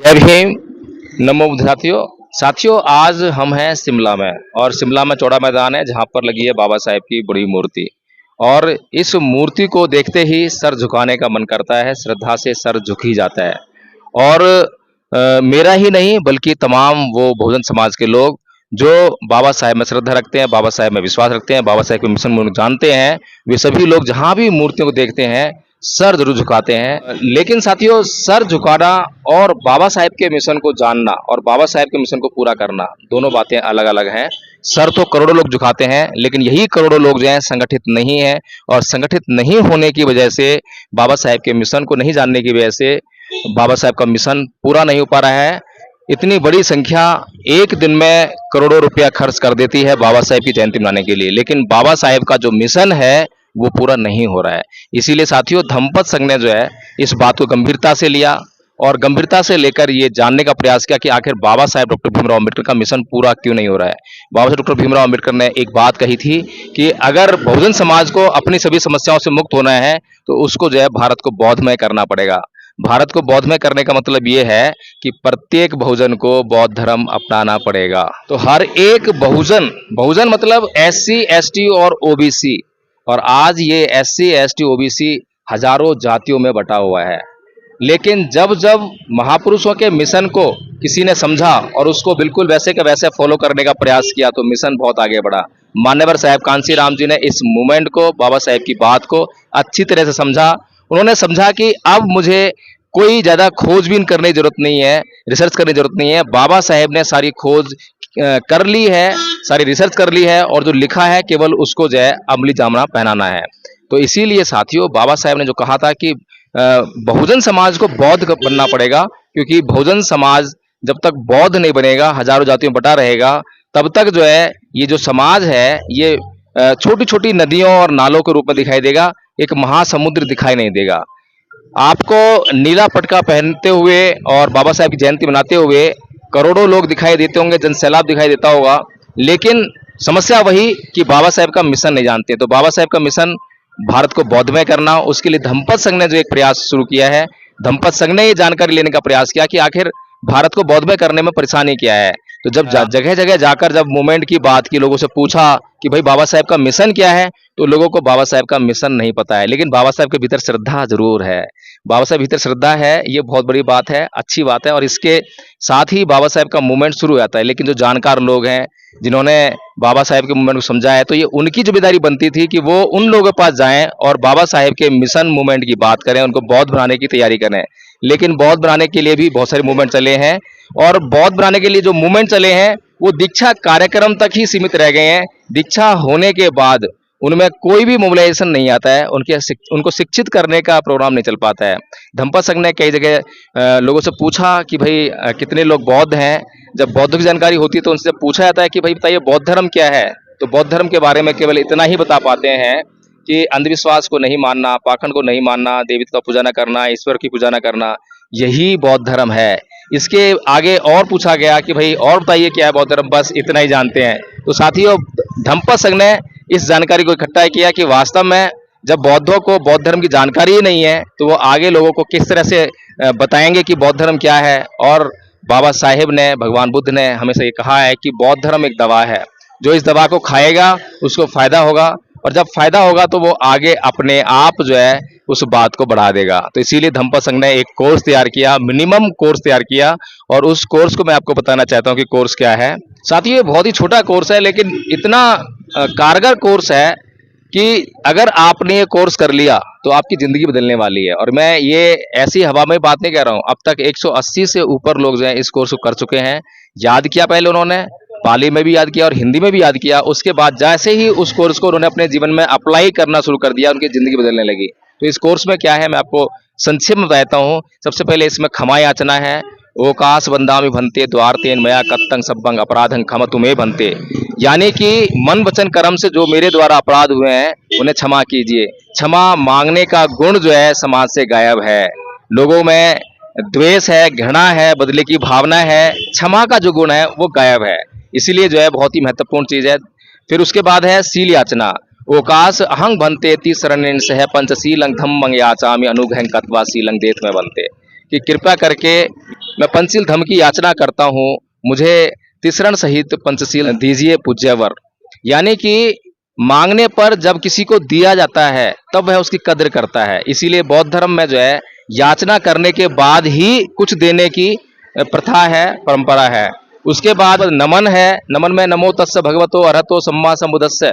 जय भीम। नमो बुद्ध साथियों। आज हम हैं शिमला में, और शिमला में चौड़ा मैदान है जहां पर लगी है बाबा साहेब की बड़ी मूर्ति। और इस मूर्ति को देखते ही सर झुकाने का मन करता है, श्रद्धा से सर झुक ही जाता है। और मेरा ही नहीं बल्कि तमाम वो बहुजन समाज के लोग जो बाबा साहेब में श्रद्धा रखते हैं, बाबा साहेब में विश्वास रखते हैं, बाबा साहेब के मिशन को जानते हैं, वे सभी लोग जहां भी मूर्तियों को देखते हैं सर जरूर झुकाते हैं। लेकिन साथियों, सर झुकाना और बाबा साहेब के मिशन को जानना और बाबा साहेब के मिशन को पूरा करना, दोनों बातें अलग अलग हैं। सर तो करोड़ों लोग झुकाते हैं, लेकिन यही करोड़ों लोग जो हैं संगठित नहीं है, और संगठित नहीं होने की वजह से, बाबा साहेब के मिशन को नहीं जानने की वजह से बाबा साहेब का मिशन पूरा नहीं हो पा रहा है। इतनी बड़ी संख्या एक दिन में करोड़ों रुपया खर्च कर देती है बाबा साहेब की जयंती मनाने के लिए, लेकिन बाबा साहेब का जो मिशन है वो पूरा नहीं हो रहा है। इसीलिए साथियों, धम्मपद संघ ने जो है इस बात को गंभीरता से लिया, और गंभीरता से लेकर ये जानने का प्रयास किया कि आखिर बाबा साहेब डॉक्टर भीमराव अम्बेडकर का मिशन पूरा क्यों नहीं हो रहा है। बाबा साहेब डॉक्टर भीमराव अम्बेडकर ने एक बात कही थी कि अगर बहुजन समाज को अपनी सभी समस्याओं से मुक्त होना है तो उसको जो है भारत को बौद्धमय करना पड़ेगा। भारत को बौद्धमय करने का मतलब ये है कि प्रत्येक बहुजन को बौद्ध धर्म अपनाना पड़ेगा। तो हर एक बहुजन, बहुजन मतलब SC ST और OBC, और आज ये SC ST OBC हजारों जातियों में बटा हुआ है। लेकिन जब जब महापुरुषों के मिशन को किसी ने समझा और उसको बिल्कुल वैसे के वैसे फॉलो करने का प्रयास किया तो मिशन बहुत आगे बढ़ा। मान्यवर साहब कांसी राम जी ने इस मूवमेंट को, बाबा साहेब की बात को अच्छी तरह से समझा। उन्होंने समझा कि अब मुझे कोई ज़्यादा खोजबीन करने की जरूरत नहीं है, रिसर्च करने की जरूरत नहीं है। बाबा साहेब ने सारी खोज कर ली है, सारी रिसर्च कर ली है, और जो लिखा है केवल उसको जो है अमली जामा पहनाना है। तो इसीलिए साथियों, बाबा साहेब ने जो कहा था कि बहुजन समाज को बौद्ध बनना पड़ेगा, क्योंकि बहुजन समाज जब तक बौद्ध नहीं बनेगा, हजारों जातियों में बटा रहेगा, तब तक जो है ये जो समाज है ये छोटी छोटी नदियों और नालों के रूप में दिखाई देगा, एक महासमुद्र दिखाई नहीं देगा। आपको नीला पटका पहनते हुए और बाबा साहेब की जयंती मनाते हुए करोड़ों लोग दिखाई देते होंगे, जनसैलाब दिखाई देता होगा, लेकिन समस्या वही कि बाबा साहेब का मिशन नहीं जानते। तो बाबा साहेब का मिशन भारत को बौद्धमय करना, उसके लिए धम्मपद संघ ने जो एक प्रयास शुरू किया है, धम्मपद संघ ने ये जानकारी लेने का प्रयास किया कि आखिर भारत को बौद्धमय करने में परेशानी क्या है। तो जब जगह जगह जाकर जब मूवमेंट की बात की, लोगों से पूछा कि भाई बाबा साहेब का मिशन क्या है, तो लोगों को बाबा साहेब का मिशन नहीं पता है, लेकिन बाबा साहेब के भीतर श्रद्धा जरूर है। बाबा साहेब भीतर श्रद्धा है, ये बहुत बड़ी बात है, अच्छी बात है, और इसके साथ ही बाबा साहेब का मूवमेंट शुरू हो जाता है। लेकिन जो जानकार लोग हैं, जिन्होंने बाबा साहेब के मूवमेंट को समझा है, तो ये उनकी जिम्मेदारी बनती थी कि वो उन लोगों के पास जाएं और बाबा साहेब के मिशन मूवमेंट की बात करें, उनको बौद्ध बनाने की तैयारी करें। लेकिन बौद्ध बनाने के लिए भी बहुत सारे मूवमेंट चले हैं, और बौद्ध बनाने के लिए जो मूवमेंट चले हैं वो दीक्षा कार्यक्रम तक ही सीमित रह गए हैं। दीक्षा होने के बाद उनमें कोई भी मोबिलाइजेशन नहीं आता है, उनको शिक्षित करने का प्रोग्राम नहीं चल पाता है। धम्मपद संघ ने कई जगह लोगों से पूछा कि भाई कितने लोग बौद्ध हैं। जब बौद्ध की जानकारी होती है तो उनसे पूछा जाता है कि भाई बताइए बौद्ध धर्म क्या है। तो बौद्ध धर्म के बारे में केवल इतना ही बता पाते हैं कि अंधविश्वास को नहीं मानना, पाखंड को नहीं मानना, देवी का पूजा न करना, ईश्वर की पूजा न करना, यही बौद्ध धर्म है। इसके आगे और पूछा गया कि भाई और बताइए क्या है बौद्ध धर्म, बस इतना ही जानते हैं। तो साथियों, धम्मपद संघ ने इस जानकारी को इकट्ठा किया कि वास्तव में जब बौद्धों को बौद्ध धर्म की जानकारी ही नहीं है तो वो आगे लोगों को किस तरह से बताएंगे कि बौद्ध धर्म क्या है। और बाबा साहेब ने, भगवान बुद्ध ने हमेशा ये कहा है कि बौद्ध धर्म एक दवा है, जो इस दवा को खाएगा उसको फायदा होगा, और जब फायदा होगा तो वो आगे अपने आप जो है उस बात को बढ़ा देगा। तो इसीलिए धम्मपद संघ ने एक कोर्स तैयार किया, मिनिमम कोर्स तैयार किया, और उस कोर्स को मैं आपको बताना चाहता हूँ कि कोर्स क्या है। साथियों, ये बहुत ही छोटा कोर्स है, लेकिन इतना कारगर कोर्स है कि अगर आपने ये कोर्स कर लिया तो आपकी जिंदगी बदलने वाली है। और मैं ये ऐसी हवा में बात नहीं कह रहा हूँ, अब तक 180 से ऊपर लोग जो हैं इस कोर्स को कर चुके हैं। याद किया पहले उन्होंने, पाली में भी याद किया और हिंदी में भी याद किया, उसके बाद जैसे ही उस कोर्स को उन्होंने अपने जीवन में अप्लाई करना शुरू कर दिया, उनकी जिंदगी बदलने लगी। तो इस कोर्स में क्या है मैं आपको संक्षेप में बताता हूँ। सबसे पहले इसमें क्षमा याचना है। ओकाश बंदामी भंते द्वारतेन मया कत्तंग सब्बंग अपराधं क्षम तुम्हें भंते, यानी कि मन वचन कर्म से जो मेरे द्वारा अपराध हुए हैं उन्हें क्षमा कीजिए। क्षमा मांगने का गुण जो है समाज से गायब है। लोगों में द्वेष है, घृणा है, बदले की भावना है, क्षमा का जो गुण है वो गायब है। इसीलिए जो है बहुत ही महत्वपूर्ण चीज है। फिर उसके बाद है सील याचना। ओकाश अहंग बनते ती शरणेन सह पंचशीलं धम्मं याचामि अनुग्रहं कत्वा शीलं देत में बनते, कि कृपया करके मैं पंचशील धम्म की याचना करता हूँ, मुझे तिसरण सहित पंचशील दीजिए पूज्यवर। यानी कि मांगने पर जब किसी को दिया जाता है तब वह उसकी कद्र करता है। इसीलिए बौद्ध धर्म में जो है याचना करने के बाद ही कुछ देने की प्रथा है, परंपरा है। उसके बाद नमन है, नमन में नमो तस्य भगवतो अरहतो सम्मा सम्बुद्धस्स।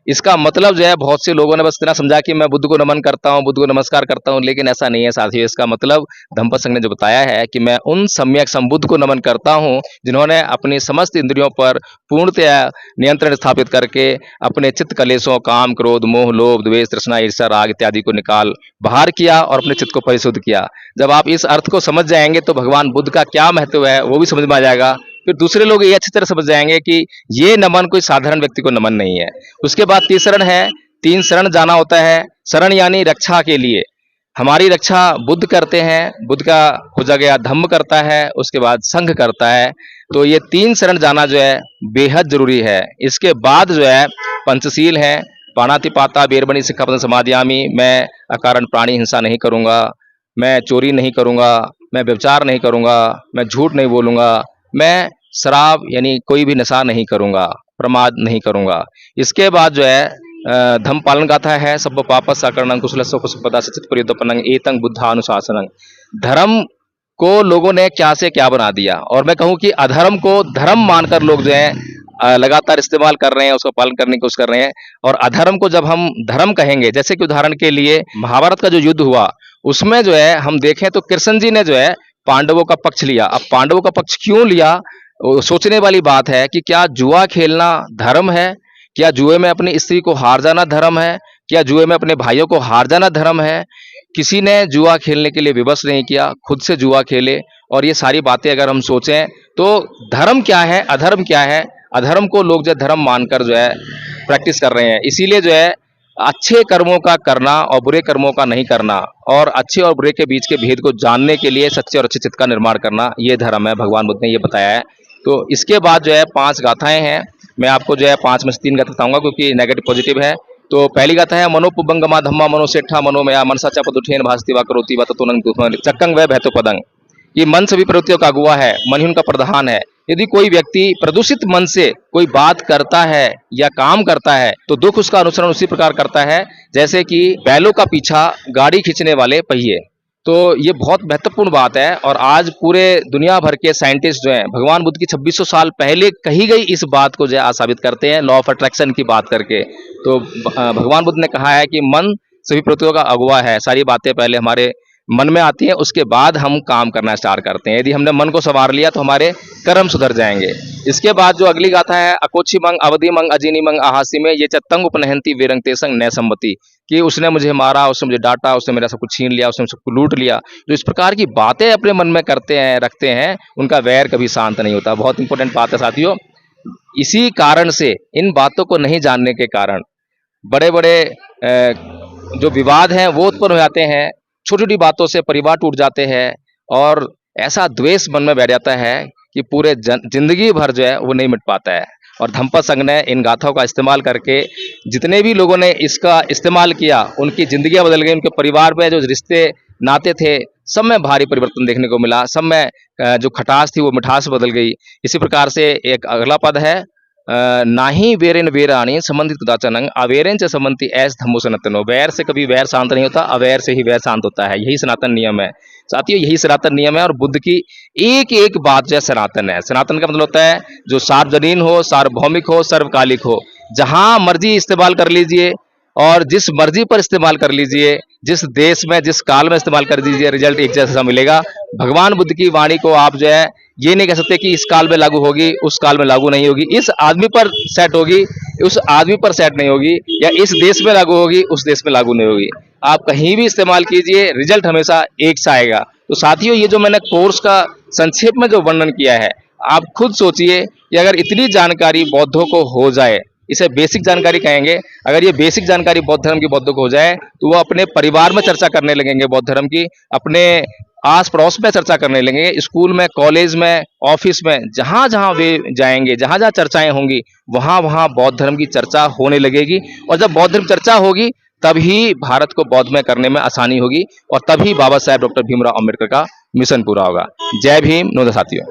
इसका मतलब जो है बहुत से लोगों ने बस इतना समझा कि मैं बुद्ध को नमन करता हूँ, बुद्ध को नमस्कार करता हूँ, लेकिन ऐसा नहीं है साथियों। इसका मतलब धम्मपद संघ ने जो बताया है कि मैं उन सम्यक संबुद्ध को नमन करता हूँ जिन्होंने अपनी समस्त इंद्रियों पर पूर्णतया नियंत्रण स्थापित करके अपने चित्त कलेशों, काम, क्रोध, मोह, लोभ, द्वेष, तृष्णा, ईर्ष्या, राग इत्यादि को निकाल बाहर किया और अपने चित्त को परिशुद्ध किया। जब आप इस अर्थ को समझ जाएंगे तो भगवान बुद्ध का क्या महत्व है वो भी समझ में आ जाएगा। फिर दूसरे लोग ये अच्छी तरह समझ जाएंगे कि ये नमन कोई साधारण व्यक्ति को नमन नहीं है। उसके बाद तीसरण है, 3 शरण जाना होता है। शरण यानी रक्षा के लिए। हमारी रक्षा बुद्ध करते हैं, बुद्ध का हो गया धम्म करता है, उसके बाद संघ करता है। तो ये 3 शरण जाना जो है बेहद जरूरी है। इसके बाद जो है पंचशील है, पाणातिपाता बेरमणि सिक्खापदं समादियामि। मैं अकारण प्राणी हिंसा नहीं करूंगा, मैं चोरी नहीं करूंगा, मैं व्यभिचार नहीं करूंगा, मैं झूठ नहीं बोलूंगा, मैं शराब यानी कोई भी नशा नहीं करूंगा, प्रमाद नहीं करूंगा। इसके बाद जो है धम्म पालन गाथा है, सब पाप साकरणं कुशलस्व कुसुपदा सचित परियुद्धपनं एतं बुद्धानुशासनं। धर्म को लोगों ने क्या से क्या बना दिया, और मैं कहूं कि अधर्म को धर्म मानकर लोग जो है लगातार इस्तेमाल कर रहे हैं, उसको पालन करने की कोशिश कर रहे हैं। और अधर्म को जब हम धर्म कहेंगे, जैसे कि उदाहरण के लिए महाभारत का जो युद्ध हुआ उसमें जो है हम देखें तो कृष्ण जी ने जो है पांडवों का पक्ष लिया। अब पांडवों का पक्ष क्यों लिया, सोचने वाली बात है कि क्या जुआ खेलना धर्म है? क्या जुए में अपनी स्त्री को हार जाना धर्म है? क्या जुए में अपने भाइयों को हार जाना धर्म है? किसी ने जुआ खेलने के लिए विवश नहीं किया, खुद से जुआ खेले। और ये सारी बातें अगर हम सोचें तो धर्म क्या है, अधर्म क्या है? अधर्म को लोग जो धर्म मानकर जो है प्रैक्टिस कर रहे हैं। इसीलिए जो है अच्छे कर्मों का करना और बुरे कर्मों का नहीं करना, और अच्छे और बुरे के बीच के भेद को जानने के लिए सच्चे और अच्छे चित्त का निर्माण करना, ये धर्म है। भगवान बुद्ध ने ये बताया है। तो इसके बाद जो है 5 गाथाएं हैं। मैं आपको जो है 5 में से 3 गाथा बताऊंगा क्योंकि नेगेटिव पॉजिटिव है। तो पहली गाथा है, मनोपुबंगमा धम्मा मनोसेठा मनोमया मनसा च पदुठेन भास्ति वा करोति वा ततोनं चक्कं वै भैतो पदंग। ये मन सभी प्रवृत्तियों का अगुआ है, मन ही उनका प्रधान है। यदि कोई व्यक्ति प्रदूषित मन से कोई बात करता है या काम करता है तो दुख उसका अनुसरण उसी प्रकार करता है जैसे कि बैलों का पीछा गाड़ी खींचने वाले पहिए। तो ये बहुत महत्वपूर्ण बात है। और आज पूरे दुनिया भर के साइंटिस्ट जो हैं भगवान बुद्ध की 2600 साल पहले कही गई इस बात को जो है साबित करते हैं लॉ ऑफ अट्रैक्शन की बात करके। तो भगवान बुद्ध ने कहा है कि मन सभी प्रवृत्तियों का अगुआ है। सारी बातें पहले हमारे मन में आती है, उसके बाद हम काम करना स्टार्ट करते हैं। यदि हमने मन को संवार लिया तो हमारे कर्म सुधर जाएंगे। इसके बाद जो अगली गाथा है, अकोची मंग अवधि मंग अजीनी मंग आहासी में ये चतंग उपनहंती विरंग तेसंग न सम्मति, कि उसने मुझे मारा, उसने मुझे डांटा, उसने मेरा सब कुछ छीन लिया, उसने सबको लूट लिया। जो इस प्रकार की बातें अपने मन में करते हैं, रखते हैं, उनका वैर कभी शांत नहीं होता। बहुत इंपॉर्टेंट बात है साथियों। इसी कारण से, इन बातों को नहीं जानने के कारण बड़े बड़े जो विवाद हैं वो उत्पन्न हो जाते हैं। छोटी छोटी बातों से परिवार टूट जाते हैं और ऐसा द्वेष मन में बैठ जाता है कि पूरे जिंदगी भर जो है वो नहीं मिट पाता है। और धम्मपद संघ ने इन गाथाओं का इस्तेमाल करके जितने भी लोगों ने इसका इस्तेमाल किया उनकी जिंदगियां बदल गई, उनके परिवार में जो रिश्ते नाते थे सब में भारी परिवर्तन देखने को मिला, सब में जो खटास थी वो मिठास बदल गई। इसी प्रकार से एक अगला पद है, नाही वेरेन वेराणी संबंधित कुदाचनंग अवेरेन से संबंधी ऐस धम्मो सनातनो। वैर से कभी वैर शांत नहीं होता, अवैर से ही वैर शांत होता है। यही सनातन नियम है साथियों, यही सनातन नियम है। और बुद्ध की एक एक बात जो है सनातन है। सनातन का मतलब होता है जो सार्वजनीन हो, सार्वभौमिक हो, सर्वकालिक हो। जहां मर्जी इस्तेमाल कर लीजिए और जिस मर्जी पर इस्तेमाल कर लीजिए, जिस देश में जिस काल में इस्तेमाल कर दीजिए, रिजल्ट एक जैसा मिलेगा। भगवान बुद्ध की वाणी को आप जो है ये नहीं कह सकते कि इस काल में लागू होगी, उस काल में लागू नहीं होगी, इस आदमी पर सेट होगी, उस आदमी पर सेट नहीं होगी, या इस देश में लागू होगी, उस देश में लागू नहीं होगी। आप कहीं भी इस्तेमाल कीजिए, रिजल्ट हमेशा एक सा आएगा। तो साथियों, ये जो मैंने कोर्स का संक्षेप में जो वर्णन किया है, आप खुद सोचिए कि अगर इतनी जानकारी बौद्धों को हो जाए, इसे बेसिक जानकारी कहेंगे, अगर ये बेसिक जानकारी बौद्ध धर्म की बौद्धों को हो जाए तो वो अपने परिवार में चर्चा करने लगेंगे बौद्ध धर्म की, अपने आस पड़ोस में चर्चा करने लगेंगे, स्कूल में, कॉलेज में, ऑफिस में, जहां जहां वे जाएंगे, जहां जहां चर्चाएं होंगी, वहां वहां बौद्ध धर्म की चर्चा होने लगेगी। और जब बौद्ध धर्म चर्चा होगी तभी भारत को बौद्धमय करने में आसानी होगी और तभी बाबा साहेब डॉक्टर भीमराव अम्बेडकर का मिशन पूरा होगा। जय भीम, नमस्ते साथियों।